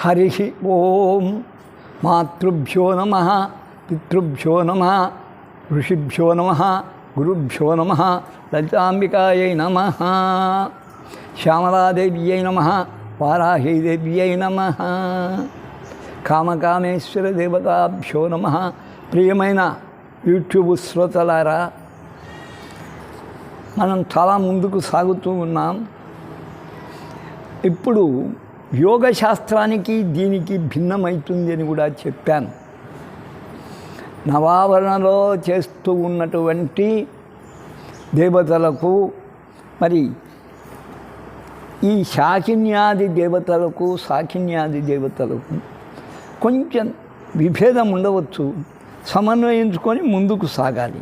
హరి ఓం. మాతృభ్యో నమ, పితృభ్యో నమ, ఋషిభ్యో నమ, గురుభ్యో నమ, లలితాంబికాయై నమ, శ్యామలాదేవ్యై నమ, వారాహీదేవ్యై నమ, కామకామేశ్వర దేవతాభ్యో నమ. ప్రియమైన యూట్యూబ్ శ్రోతలారా, మనం చాలా ముందుకు సాగుతూ ఉన్నాం. ఇప్పుడు యోగ శాస్త్రానికి దీనికి భిన్నమవుతుంది అని కూడా చెప్పాను. నవావరణలో చేస్తూ ఉన్నటువంటి దేవతలకు, మరి ఈ శాకిన్యాది దేవతలకు, సాకిన్యాది దేవతలకు కొంచెం విభేదం ఉండవచ్చు. సమన్వయించుకొని ముందుకు సాగాలి.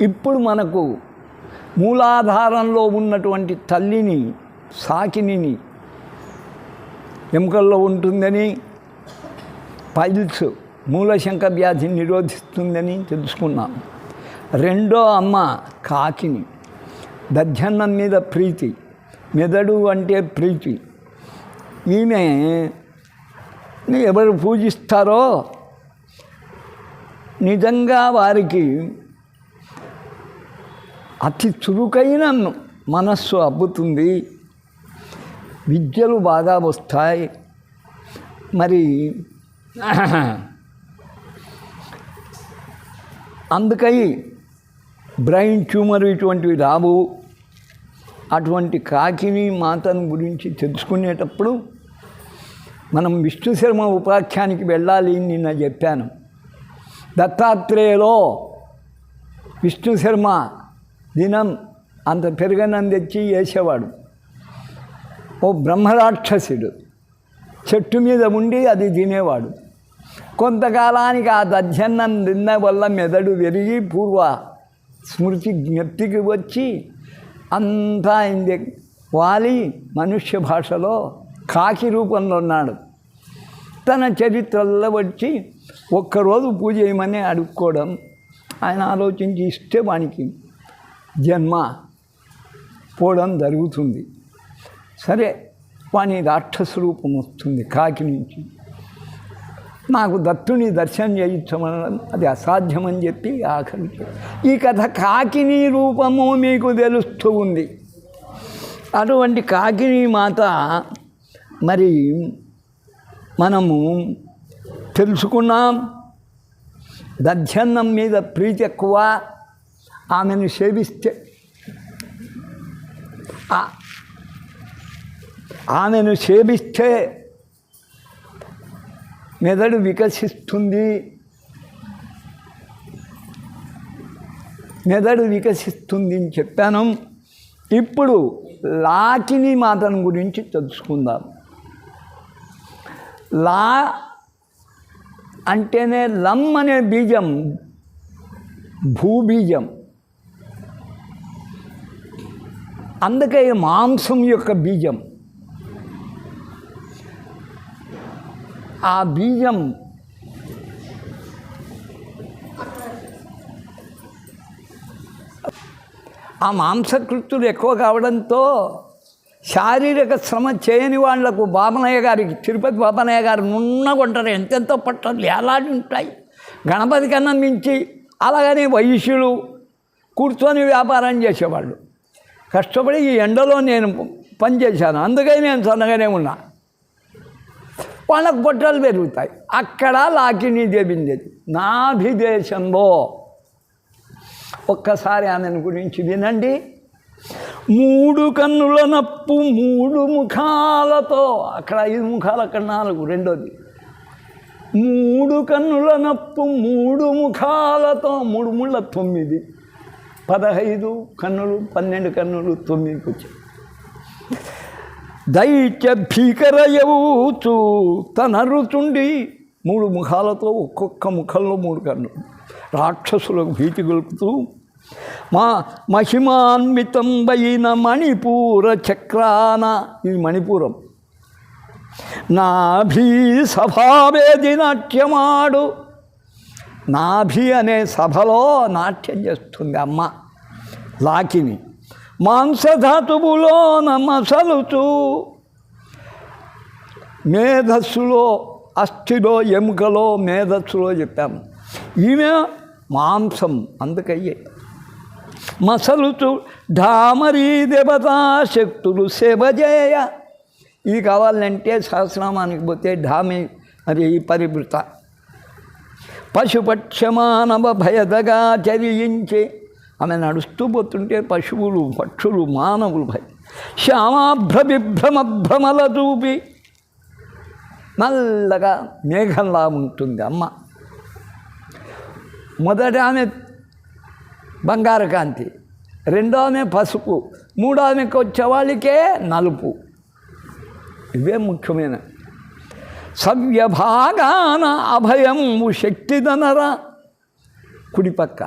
ఇప్పుడు మనకు మూలాధారంలో ఉన్నటువంటి తల్లిని, సాకిని ఎముకల్లో ఉంటుందని, పైల్స్ మూలశంక వ్యాధిని నిరోధిస్తుందని తెలుసుకున్నాం. రెండో అమ్మ కాకిని, దధ్యన్నం మీద ప్రీతి, మెదడు అంటే ప్రీతి. ఈమె ఎవరు పూజిస్తారో నిజంగా వారికి అతి చురుకైన మనస్సు అబ్బుతుంది, విద్యలు బాగా వస్తాయి. మరి అందుకై బ్రెయిన్ ట్యూమర్ ఇటువంటివి రావు. అటువంటి కాకిని మాతను గురించి తెలుసుకునేటప్పుడు మనం విష్ణు శర్మ ఉపాఖ్యానికి వెళ్ళాలి. నిన్న చెప్పాను, దత్తాత్రేయలో విష్ణు శర్మ దినం అంత పెరుగన్నం తెచ్చి వేసేవాడు. ఓ బ్రహ్మరాక్షసుడు చెట్టు మీద ఉండి అది తినేవాడు. కొంతకాలానికి ఆ దధ్యన్నం తిన్న వల్ల మెదడు విరిగి పూర్వ స్మృతి జ్ఞప్తికి వచ్చి అంతా అయింది. వాలి మనుష్య భాషలో కాకి రూపంలో ఉన్నాడు. తన చరిత్రలో వచ్చి ఒక్కరోజు పూజ చేయమని అడుక్కోవడం, ఆయన ఆలోచించి ఇస్తే వానికి జన్మ పోవడం జరుగుతుంది. సరే, వాని రాక్షస రూపం వస్తుంది కాకి నుంచి. నాకు దత్తుని దర్శనం చేయించమనడం అది అసాధ్యమని చెప్పి ఆఖరికి ఈ కథ కాకిని రూపము మీకు తెలుస్తూ ఉంది. అటువంటి కాకిని మాత మరి మనము తెలుసుకున్నాం. దధ్యన్నం మీద ప్రీతి ఎక్కువ. ఆమెను సేవిస్తే మెదడు వికసిస్తుంది. అని చెప్పాను. ఇప్పుడు లాకిని మాతను గురించి తెలుసుకుందాం. లా అంటేనే లం అనే బీజం భూబీజం. అందుకే మాంసం యొక్క బీజం. ఆ బీజం ఆ మాంసకృత్తులు ఎక్కువ కావడంతో శారీరక శ్రమ చేయని వాళ్లకు బాబనయ్య గారికి, తిరుపతి బాబనయ్య గారు నున్నగొంటారు, ఎంతెంతో పట్టలు ఎలాంటి ఉంటాయి. గణపతి కన్నా మించి. అలాగని వైశ్యులు కూర్చొని వ్యాపారం చేసేవాళ్ళు. కష్టపడి ఈ ఎండలో నేను పనిచేశాను, అందుకని నేను సన్నగానే ఉన్నా. వాళ్ళకు పొట్టలు పెరుగుతాయి. అక్కడ లాకిని దేవిందేది నాభిదేశంలో. ఒక్కసారి ఆమెను గురించి వినండి. 3 కన్నుల నప్పు 3 ముఖాలతో, అక్కడ 5 ముఖాలు, అక్కడ 4. రెండోది 3 కన్నుల నప్పు 3 ముఖాలతో, 3 ముళ్ళ 9, 15 కన్నులు, 12 కన్నులు, 9కి వచ్చాయి. దైత్య భీకరయవుచు తనరుచుండి 3 ముఖాలతో, ఒక్కొక్క ముఖంలో 3 కన్నులు, రాక్షసులకు భీతి గొలుపుతూ మహిమాన్వితం వైన మణిపూర చక్రాన, ఇది మణిపూరం, నాభి సభావేది నాట్యమాడు. నాభి అనే సభలో నాట్యం చేస్తుంది అమ్మ లాకిని. మాంసధాతువులో మసలుచు మేధస్సులో, అస్థిలో, ఎముకలో, మేధస్సులో చెప్పాము. ఈమె మాంసం, అందుకయ్యే మసలుచు ఢామరీ దేవతా శక్తులు సేవజేయ. ఇది కావాలంటే సహస్రనామానికి పోతే ఢామి మరి పరివృత పశుపక్షమానవ భయదగా చరించే. ఆమె నడుస్తూ పోతుంటే పశువులు, పక్షులు, మానవులు భయ శ్యామాభ్ర విభ్రమ భ్రమల చూపి నల్లగా మేఘంలా ఉంటుంది అమ్మ. మొదట ఆమె బంగారు కాంతి, రెండో ఆమె పసుపు, మూడో ఆమెకు వచ్చేవాళ్ళకే నలుపు. ఇవే ముఖ్యమైన. సవ్యభాగాన అభయము శక్తిదనరా, కుడిపక్క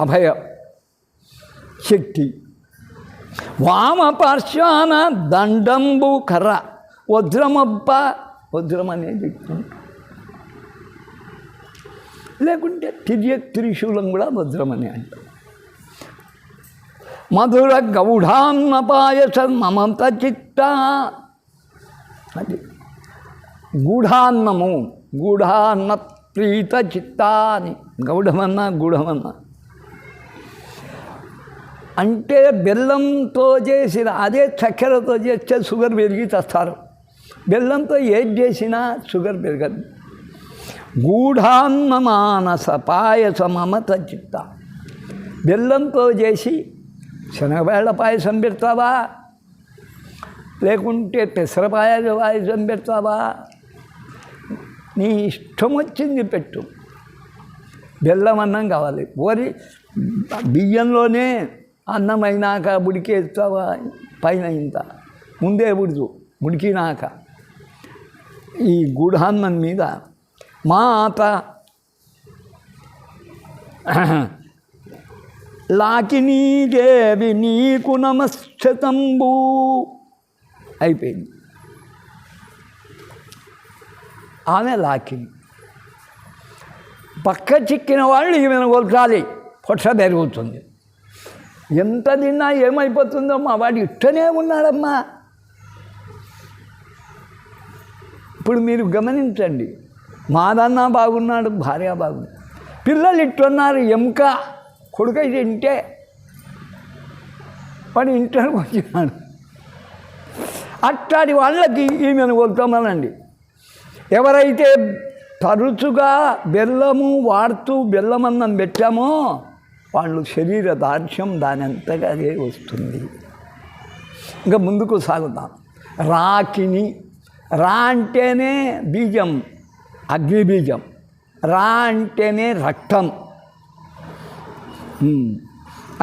అభయం శక్తి, వామపార్శ్వాన దండంబు కర్ర, వజ్రమబ్బ, వజ్రం అనేది లేకుంటే త్రిశూలం కూడా వజ్రం అని అంటారు. మధుర గౌఢాన్న పాయస మమత చిత్త, అది గూఢాన్నము, గూఢాన్న ప్రీత చిత్త అని. గౌఢమన్నా గూఢమన్నా అంటే బెల్లంతో చేసిన, అదే చక్కెరతో చేస్తే షుగర్ పెరిగి తెస్తారు. బెల్లంతో ఏది చేసినా షుగర్ పెరగదు. గూఢాన్న మానస పాయస మమత చిత్త. బెల్లంతో చేసి శనగబేళ్ళ పాయసం పెడతావా, లేకుంటే పెసర పాయసం పెడతావా, నీ ఇష్టం వచ్చింది పెట్టు. బెల్లం అన్నం కావాలి. ఓరి బియ్యంలోనే అన్నం అయినాక ఉడికేస్తావా, పైన ఇంత ముందే ఉడికినాక. ఈ గూఢాన్నం మీద మాత లాకినీదేవి నీకు నమశ్చతంబు అయిపోయింది. ఆమె లాకిని. పక్క చిక్కిన వాళ్ళు ఈమెను కొలచాలి, పొట్ట పెరుగుతుంది. ఎంత తిన్నా ఏమైపోతుందో మా వాడు ఇట్టనే ఉన్నాడమ్మా. ఇప్పుడు మీరు గమనించండి, మాదన్నా బాగున్నాడు, భార్య బాగుంది, పిల్లలు ఇట్టున్నారు. ఎముక కొడుకై తింటే వాడు ఇంట్లోకి వచ్చినాడు. అట్లాంటి వాళ్ళకి ఈమెను కొలుతామనండి. ఎవరైతే తరచుగా బెల్లము వాడుతూ బెల్లమన్నం పెట్టామో వాళ్ళు శరీర దార్ఢ్యం దాని అంతగా అదే వస్తుంది. ఇంకా ముందుకు సాగుతాం. రాకిని, రా అంటేనే బీజం, అగ్ని బీజం. రా అంటేనే రక్తం.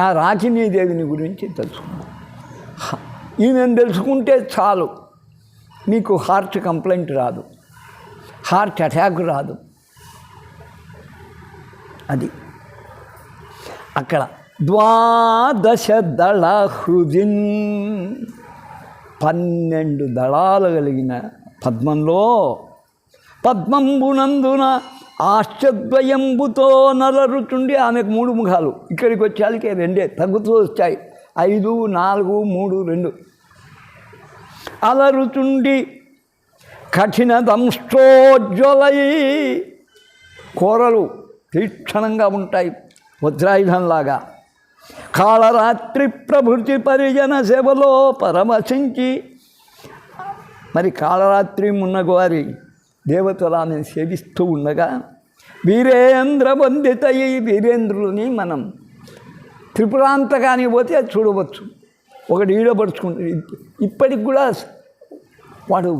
ఆ రాకినీ దేవిని గురించి తెలుసుకుందాం. ఈమెను తెలుసుకుంటే చాలు, మీకు హార్ట్ కంప్లైంట్ రాదు, హార్ట్ అటాక్ రాదు. అది అక్కడ ద్వాదశ దళ హృదిన్, 12 దళాలు కలిగిన పద్మంలో పద్మంబునందున ఆశ్చర్యంబుతో నలరుచుండి. ఆమెకు 3 ముఖాలు, ఇక్కడికి వచ్చేళ్ళకి 2 తగ్గుతూ వచ్చాయి. 5, 4, 3, 2 అలరుచుండి కఠిన దంష్టోజ్వలై, కూరలు తీక్షణంగా ఉంటాయి వజ్రాయుధంలాగా. కాళరాత్రి ప్రభృతి పరిజన సేవలో పరమశించి, మరి కాళరాత్రి మున్నగవారి దేవతలు ఆమెను సేవిస్తూ ఉండగా వీరేంద్ర వందితయి, వీరేంద్రులని మనం త్రిపురాంతకాని పోతే చూడవచ్చు. ఒకటి ఈడపరుచుకుంటాడు. ఇప్పటికి కూడా వాడు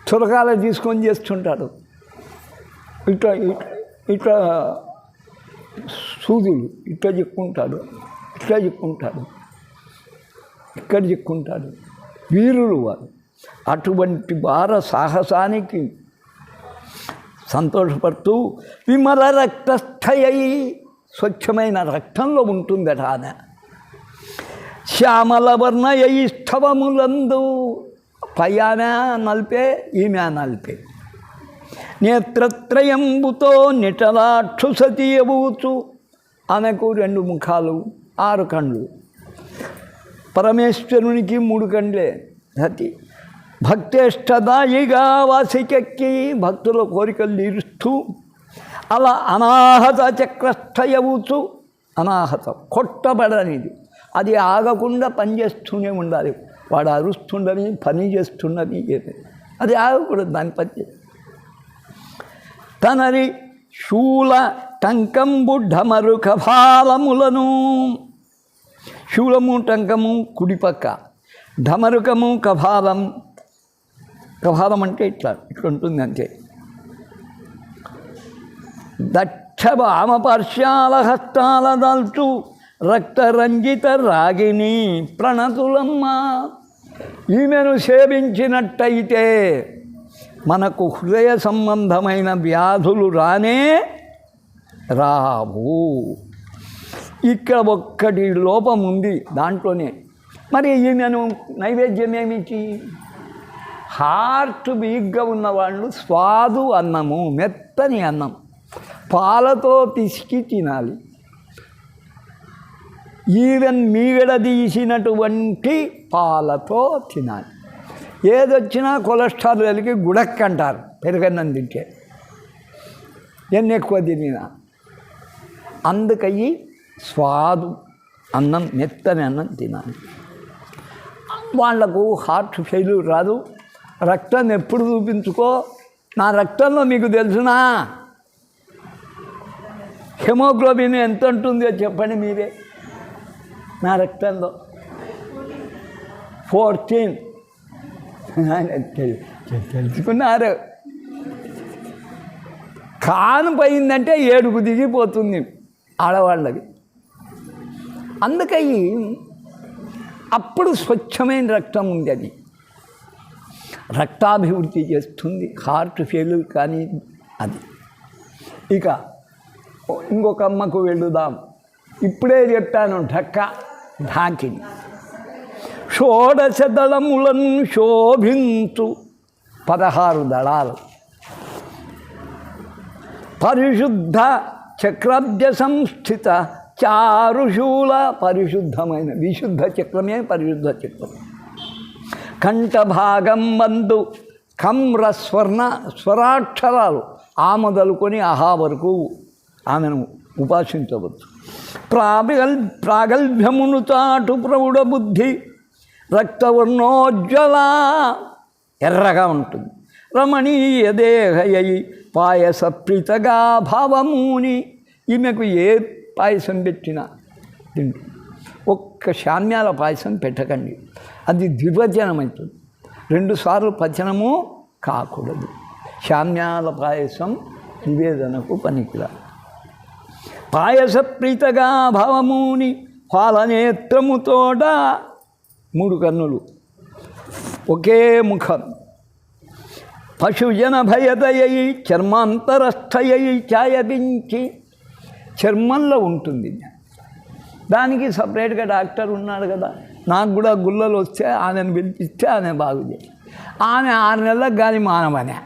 చురకాలు తీసుకొని చేస్తుంటాడు. ఇట్లా ఇట్లా సూదులు ఇట్లా చెక్కుంటాడు, ఇట్లా చెక్కుంటాడు, ఇక్కడ చెక్కుంటాడు. వీరులు వారు. అటువంటి వార సాహసానికి సంతోషపడుతూ విమల రక్తస్థయై, స్వచ్ఛమైన రక్తంలో ఉంటుందట ఆమె. శ్యామల వర్ణయై స్థవములందు, పై ఆమె నలిపే, ఈమె నలిపే. నేత్రత్రయంబుతో నిటలాక్షుసతీయబూచు, ఆమెకు 2 ముఖాలు, 6 కండ్లు. పరమేశ్వరునికి 3 కండ్లే. సతి భక్తేష్టదాయిగా వాసికెక్కి భక్తుల కోరికలు తీరుస్తూ అలా అనాహత చక్రస్థయవుచు, అనాహతం కొట్టబడనిది, అది ఆగకుండా పనిచేస్తూనే ఉండాలి. వాడు అరుస్తుండని పని చేస్తుండని అది ఆగకూడదు, దాని పని. తనరి శూల టంకంబు ఢమరు కఫాలములను, శూలము టంకము కుడిపక్క, ఢమరుకము కఫాలం. కఫాలం అంటే ఇట్లా ఉంటుంది అంతే. దక్ష వామపార్శ్యాల హస్తాల దాల్చు రక్తరంజిత రాగిని ప్రణతులమ్మ. ఈమెను సేవించినట్టయితే మనకు హృదయ సంబంధమైన వ్యాధులు రానే రావు. ఇక్కడ ఒక్కటి లోపం ఉంది దాంట్లోనే. మరి ఈమెను నైవేద్యం ఏమిటి? హార్ట్ వీక్గా ఉన్నవాళ్ళు స్వాదు అన్నము, మెత్తని అన్నం పాలతో పిసికి తినాలి. ఈవెన్ మీగడ తీసినటువంటి పాలతో తినాలి. ఏదొచ్చినా కొలెస్ట్రాల్ కలిగి గుడక్కంటారు పెరుగన్నం తింటే, ఎన్ని ఎక్కువ తినినా. అందుకయ్యి స్వాదు అన్నం, మెత్తని అన్నం తినాలి. వాళ్లకు హార్ట్ ఫెయిల్యూర్ రాదు. రక్తం ఎప్పుడు చూపించుకో. నా రక్తంలో మీకు తెలుసునా హెమోగ్లోబిన్ ఎంత ఉంటుందో చెప్పండి మీరే. నా రక్తంలో 14 తెలుసుకున్నారు. కాను పోయిందంటే 7కు దిగిపోతుంది ఆడవాళ్ళకి. అందుకని అప్పుడు స్వచ్ఛమైన రక్తం ఉంది. అది రక్తాభివృద్ధి చేస్తుంది. హార్ట్ ఫెయిల్యూర్ కానీ అది. ఇక ఇంకొక అమ్మకు వెళుదాం. ఇప్పుడే చెప్పాను ఢాకిని. షోడశ దళములను శోభించు 16 దళాలు, పరిశుద్ధ చక్రాబ్జ సంస్థిత చారుశూల. పరిశుద్ధమైన విశుద్ధ చక్రమే పరిశుద్ధ చక్రం. కంఠభాగం బంధు కమ్ర స్వరాక్షరాలు ఆ మొదలుకొని అహా వరకు ఆమెను ఉపాసించవచ్చు. ప్రాగల్భ్యమును చాటు ప్రౌఢ బుద్ధి రక్తవర్ణోజ్వల, ఎర్రగా ఉంటుంది. రమణీయ దేహయై పాయస ప్రీతగా భావముని. ఈమెకు ఏ పాయసం పెట్టినా తింటు. ఒక్క శామ్యాల పాయసం పెట్టకండి, అది ద్విపచనం అవుతుంది. 2 సార్లు పచనము కాకూడదు. శామ్యాల పాయసం నివేదనకు పనికిరా. పాయస ప్రీతగా భావముని పాలనేత్రముతోట, 3 కన్నులు, ఒకే ముఖం. పశుజన భయదయై చర్మాంతరస్థయై ఛాయపించి, చర్మంలో ఉంటుంది. దానికి సపరేట్గా డాక్టర్ ఉన్నాడు కదా. నాకు కూడా గుల్లలు వస్తే ఆమెను పిలిపిస్తే ఆమె బాగు చేయాలి. ఆమె 6 నెలలకు కానీ మానవనే.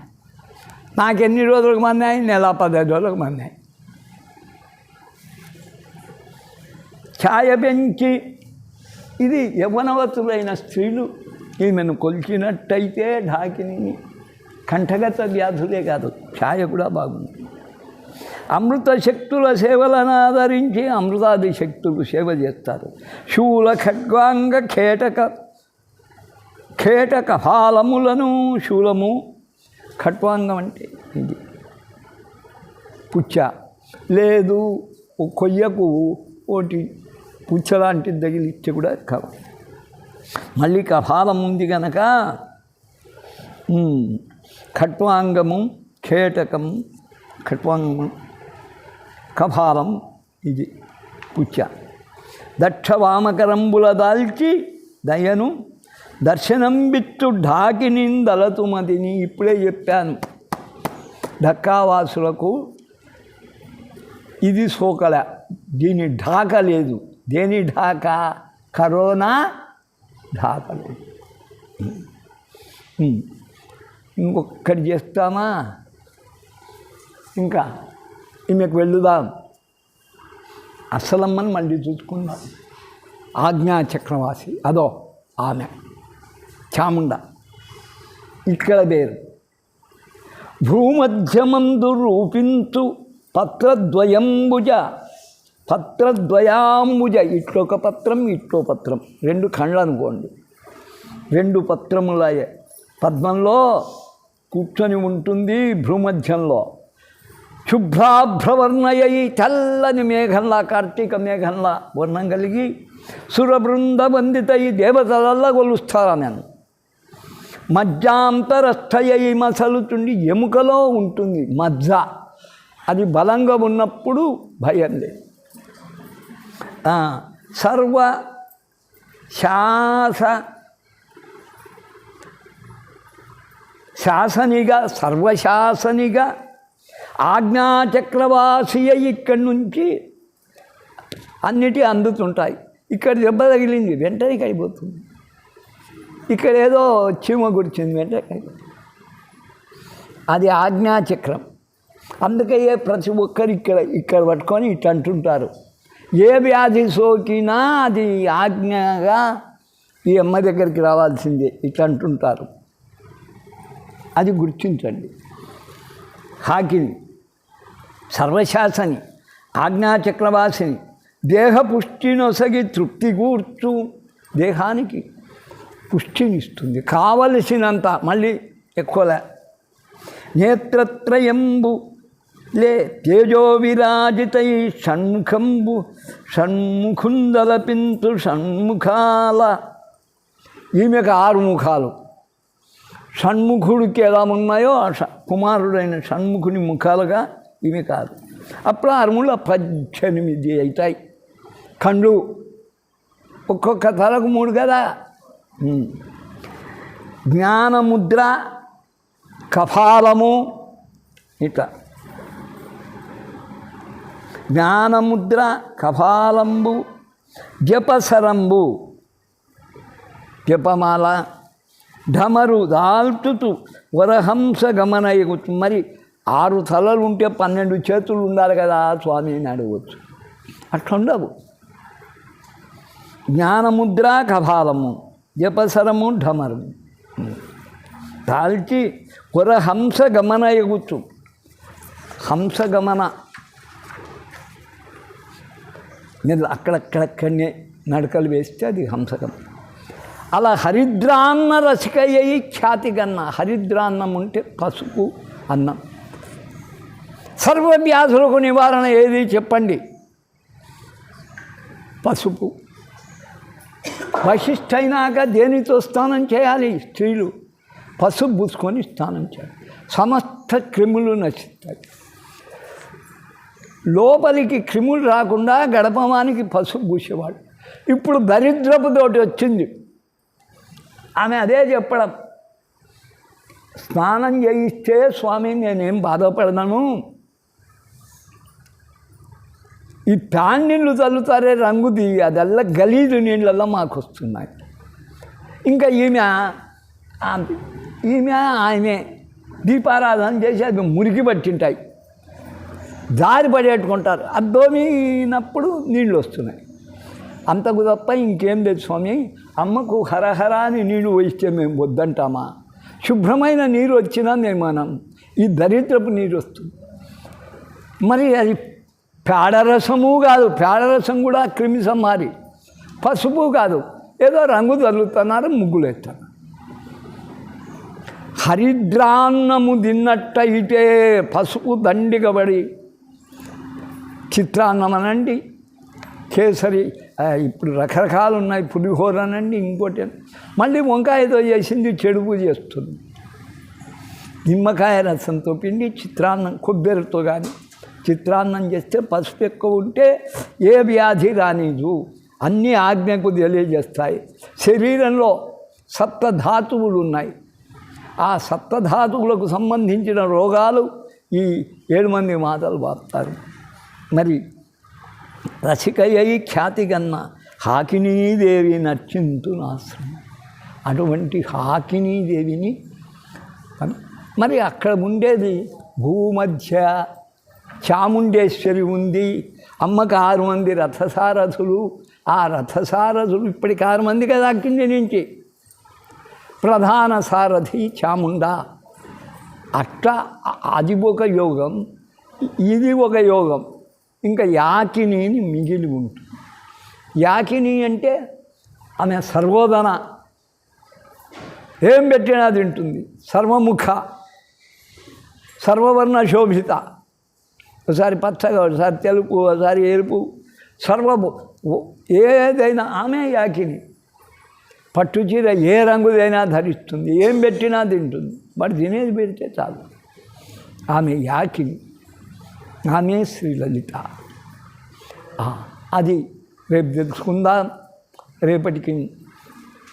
నాకు ఎన్ని రోజులకు మన్నాయి? నెల 15 రోజులకు మన్నాయి. ఛాయ పెంచి, ఇది యవ్వనవతులైన స్త్రీలు ఈమెను కొలిచినట్టయితే ఢాకిని కంఠగత వ్యాధులే కాదు, ఛాయ కూడా బాగుంది. అమృత శక్తుల సేవలను ఆదరించి అమృతాది శక్తులు సేవ చేస్తారు. శూల ఖడ్వాంగ ఖేటక ఫాలములను, శూలము ఖడ్వాంగం అంటే ఇది పుచ్చ, లేదు కొయ్యకు ఒకటి పుచ్చ లాంటిది తగిలిస్తే కూడా కావాలి. మళ్ళీ కఫాలం ఉంది కనుక ఖట్వాంగము ఖేటకము, ఖట్వాంగము కఫాలం ఇది పుచ్చ. దక్షవామకరంబుల దాల్చి దయను దర్శనం బిత్తు ఢాకినిందలతుమతిని. ఇప్పుడే చెప్పాను, ఢక్కావాసులకు ఇది సోకల, దీని ఢాక లేదు. దేని ఢాక? కరోనా ఢాక లేదు. ఇంకొక్కటి చేస్తామా? ఇంకా ఈమెకు వెళ్ళుదాం. అసలమ్మని మళ్ళీ చూసుకుందాం. ఆజ్ఞాచక్రవాసి అదో ఆమె చాముండ. ఇక్కడ వేరు. భూమధ్యమందు రూపించు పత్రద్వయంబుజ, పత్రద్వయాంబుజ, ఇట్లొక పత్రం ఇట్లో పత్రం, రెండు కళ్ళు అనుకోండి, రెండు పత్రములయ్యే పద్మంలో కూర్చొని ఉంటుంది. భూమధ్యంలో శుభ్రాభ్రవర్ణయ్యి తెల్లని మేఘంలా, కార్తీక మేఘంలా వర్ణం కలిగి సురబృంద వందితయి దేవతలల్లా కొలుస్తారని. మజ్జాంతరస్థయ్యి మసలుతుండి ఎముకలో ఉంటుంది మజ్జ, అది బలంగా ఉన్నప్పుడు భయం లేదు. సర్వ శాసనిగా, సర్వశాసనిగా ఆజ్ఞాచక్రవాసియ ఇక్కడి నుంచి అన్నిటి అందుతుంటాయి. ఇక్కడ దెబ్బ తగిలింది వెంటనే అయిపోతుంది, ఇక్కడ ఏదో చీమ గురిచింది వెంటనే అయిపోతుంది. అది ఆజ్ఞాచక్రం. అందుకే ప్రతి ఒక్కరు ఇక్కడ పట్టుకొని ఇట్లా అంటుంటారు. ఏ వ్యాధి సోకినా అది ఆజ్ఞగా ఈ అమ్మ దగ్గరికి రావాల్సిందే ఇట్లా అంటుంటారు. అది గుర్తించండి. హాకిని, సర్వశాసని, ఆజ్ఞాచక్రవాసిని, దేహ పుష్టినొసగి తృప్తి కూర్చు, దేహానికి పుష్టినిస్తుంది కావలసినంత, మళ్ళీ ఎక్కువలే. నేత్రత్రయంబు లే తేజో విరాజితై షణ్ముఖంబు, షణ్ముఖుందలపింతు షణ్ముఖాల, ఈమెకు 6 ముఖాలు. షణ్ముఖుడికి ఎలా ఉన్నాయో కుమారుడైన షణ్ముఖుని ముఖాలుగా ఇవి కాదు. అప్పుడు 6 18 అవుతాయి కళ్ళు, ఒక్కొక్క తలకు 3 కదా. జ్ఞానముద్ర, కపాలము, ఇట్లా జ్ఞానముద్ర, కపాలంబు, జపసరంబు, జపమాల, ఢమరు దాల్చుతూ వరహంస గమనయవచ్చు. మరి 6 తలలు ఉంటే 12 చేతులు ఉండాలి కదా స్వామి అని అడగవచ్చు. అట్లా ఉండవు. జ్ఞానముద్ర, కపాలము, జపసరము, ఢమరము దాల్చి వరహంస గమనయవచ్చు. హంసగమన మీరు అక్కడక్కడక్కడనే నడకలు వేస్తే అది హంసగమన. అలా హరిద్రాన్న రసికయ్యి ఖ్యాతిగన్న. హరిద్రాన్నం ఉంటే పసుపు అన్నం. సర్వవ్యాధులకు నివారణ ఏది చెప్పండి? పసుపు. వశిష్ఠైనాక దేనితో స్నానం చేయాలి? స్త్రీలు పసుపు పూసుకొని స్నానం చేయాలి. సమస్త క్రిములు నశిస్తాయి. లోపలికి క్రిములు రాకుండా గడపమానికి పసుపు పూసేవాడు. ఇప్పుడు దరిద్రపుతోటి వచ్చింది. ఆమె అదే చెప్పడం, స్నానం చేయిస్తే స్వామి నేనేం బాధపడను, ఈ ప్యాన్ నీళ్ళు చల్లుతారే రంగుది, అదల్లా గలీజు నీళ్ళల్లో మాకు వస్తున్నాయి. ఇంకా ఆమె దీపారాధన చేసి అది మురికి పట్టింటాయి, దారి పడేట్టుకుంటారు. అద్దోమినప్పుడు నీళ్ళు వస్తున్నాయి. అంతకు తప్ప ఇంకేం లేదు స్వామి. అమ్మకు హరహర అని నీళ్ళు పోయిస్తే మేము వద్దంటామా? శుభ్రమైన నీరు వచ్చినా మనం ఈ దరిద్రపు నీరు వస్తుంది. మరి అది పేడరసము కాదు, పేడరసం కూడా క్రిమి సంహారి. పసుపు కాదు, ఏదో రంగు చల్లుతున్నారు, ముగ్గులు వేస్తున్నారు. హరిద్రాన్నము తిన్నట్ట ఇటే పసుపు దండిగబడి చిత్రాన్నం అనండి, కేసరి, ఇప్పుడు రకరకాలు ఉన్నాయి, పులిహోర అనండి, ఇంకోటి మళ్ళీ వంకాయతో చేసింది చెడుపు చేస్తుంది. నిమ్మకాయ రసంతో పిండి చిత్రాన్నం, కొబ్బరితో కానీ చిత్రాన్నం చేస్తే పసుపు ఎక్కువ ఉంటే ఏ వ్యాధి రానిదు, అన్ని ఆజ్ఞకు తెలియజేస్తాయి. శరీరంలో సప్తధాతువులు ఉన్నాయి. ఆ సప్తధాతువులకు సంబంధించిన రోగాలు ఈ 7 మంది మాటలు వాడతారు. మరి రసికయ్యి ఖ్యాతిగన్న హాకినీదేవి నర్చింతునాశ్రమం. అటువంటి హాకినీదేవిని మరి అక్కడ ఉండేది భూమధ్య చాముండేశ్వరి ఉంది. అమ్మకు 6 మంది రథసారథులు. ఆ రథసారథులు ఇప్పటికి 6 మంది కదా కింది నుంచి. ప్రధాన సారథి చాముండా. అట్లా అది ఒక యోగం, ఇది ఒక యోగం. ఇంకా యాకిని మిగిలి ఉంటుంది. యాకిని అంటే ఆమె సర్వోదన, ఏం పెట్టినా తింటుంది. సర్వముఖ, సర్వవర్ణ శోభిత, ఒకసారి పచ్చగా, ఒకసారి తెలుపు, ఒకసారి ఎరుపు, సర్వము ఏదైనా ఆమె యాకిని. పట్టుచీర ఏ రంగుదైనా ధరిస్తుంది, ఏం పెట్టినా తింటుంది. బట్ తినేది పెడితే చాలు. ఆమె యాకిని, ఆమె శ్రీలలిత. అది రేపు తెలుసుకుందాం. రేపటికి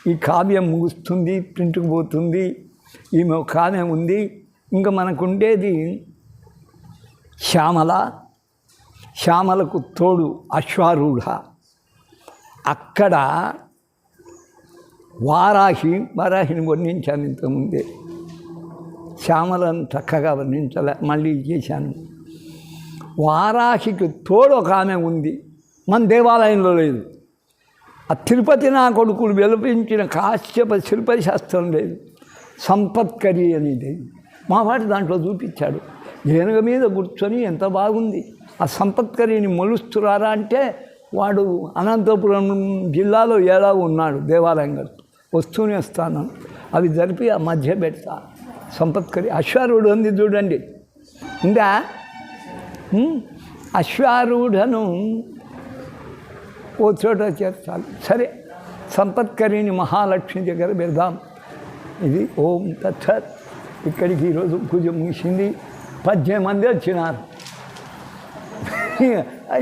ఈ కావ్యం ముగుస్తుంది, ప్రింట్కి పోతుంది. ఈమె ఒక కావ్యం ఉంది. ఇంకా మనకు ఉండేది శ్యామల. శ్యామలకు తోడు అశ్వారూఢ. అక్కడ వారాహిని వర్ణించాను ఇంతకుముందే. శ్యామలను చక్కగా వర్ణించలే, మళ్ళీ చేశాను. వారాహికి తోడు ఒక ఆమె ఉంది, మన దేవాలయంలో లేదు. ఆ తిరుపతి నా కొడుకులు వెలిపించిన కాశ్యప శిల్ప శాస్త్రం లేదు. సంపత్కరి అనేది మా వాటి దాంట్లో చూపించాడు. ఏనుగ మీద కూర్చొని ఎంత బాగుంది. ఆ సంపత్కరిని మొలుస్తున్నారా అంటే వాడు అనంతపురం జిల్లాలో ఎలా ఉన్నాడు దేవాలయం గారు. వస్తూనే వస్తాను, అవి జరిపి ఆ మధ్య పెడతా. సంపత్కరి అశ్వారూఢ ఉంది చూడండి. ఇంకా అశ్వారూఢను ఓ చోట చేస్తాను. సరే, సంపత్కరిని మహాలక్ష్మి దగ్గర పెడదాం. ఇది ఓం తత్సత్. ఇక్కడికి ఈరోజు పూజ ముగిసింది. 18 మంది వచ్చినారు.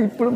ఇప్పుడు